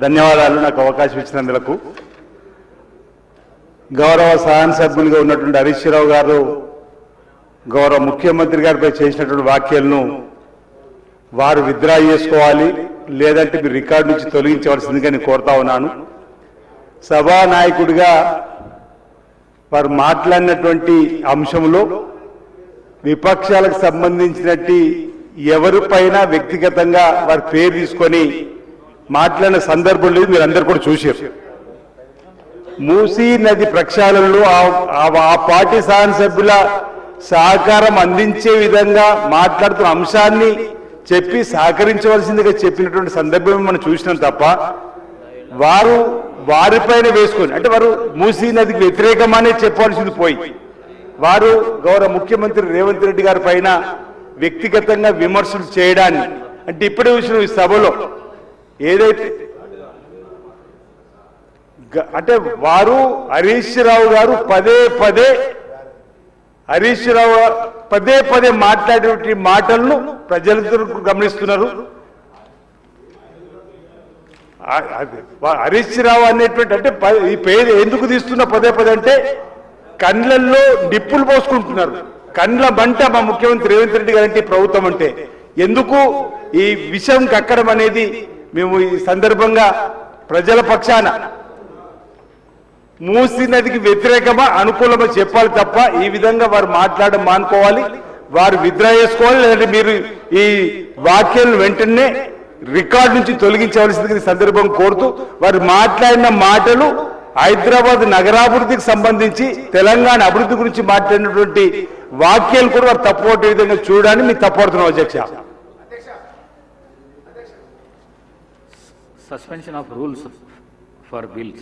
ధన్యవాదాలు నాకు అవకాశం ఇచ్చినందుకు. గౌరవ శాసనసభ్యులుగా ఉన్నటువంటి హరీష్ రావు గారు గౌరవ ముఖ్యమంత్రి గారిపై చేసినటువంటి వ్యాఖ్యలను వారు విత్డ్రా చేసుకోవాలి, లేదంటే మీరు రికార్డు నుంచి తొలగించవలసిందిగా నేను కోరుతా ఉన్నాను. సభానాయకుడిగా వారు మాట్లాడినటువంటి అంశంలో విపక్షాలకు సంబంధించినట్టు ఎవరిపైన వ్యక్తిగతంగా వారి పేరు తీసుకొని మాట్లాడిన సందర్భం లేదు, మీరు అందరు కూడా చూశారు. మూసీ నది ప్రక్షాళనలో ఆ పార్టీ శాసనసభ్యుల సహకారం అందించే విధంగా మాట్లాడుతున్న అంశాన్ని చెప్పి సహకరించవలసిందిగా చెప్పినటువంటి సందర్భం మనం చూసినాం తప్ప వారు వారిపైన వేసుకొని అంటే వారు మూసీ నదికి వ్యతిరేకమనే చెప్పవలసింది పోయి వారు గౌరవ ముఖ్యమంత్రి రేవంత్ రెడ్డి గారి పైన వ్యక్తిగతంగా విమర్శలు చేయడాన్ని అంటే ఇప్పుడే చూసిన ఈ సభలో ఏదైతే అంటే వారు హరీష్ రావు గారు పదే పదే మాట్లాడే మాటలను ప్రజలందరూ గమనిస్తున్నారు. హరీష్ రావు అనేటువంటి అంటే ఈ పేరు ఎందుకు తీస్తున్న పదే అంటే కండ్లల్లో నిప్పులు పోసుకుంటున్నారు. కండ్ల మంట మా ముఖ్యమంత్రి రేవంత్ రెడ్డి గారు అంటే ప్రభుత్వం అంటే ఎందుకు ఈ విషయం కక్కడం అనేది మేము ఈ సందర్భంగా ప్రజల పక్షాన మూసీ నదికి వ్యతిరేకమా అనుకూలమా చెప్పాలి తప్ప ఈ విధంగా వారు మాట్లాడడం మానుకోవాలి, వారు విత్డ్రా చేసుకోవాలి, లేదంటే మీరు ఈ వాక్యాలను వెంటనే రికార్డు నుంచి తొలగించవలసింది సందర్భం కోరుతూ వారు మాట్లాడిన మాటలు హైదరాబాద్ నగరాభివృద్ధికి సంబంధించి తెలంగాణ అభివృద్ధి గురించి మాట్లాడినటువంటి వాక్యాలు కూడా వారు తప్పుపట్టే విధంగా చూడడానికి మీకు తప్పుపడుతున్నాం అధ్యక్ష. Suspension of rules for bills.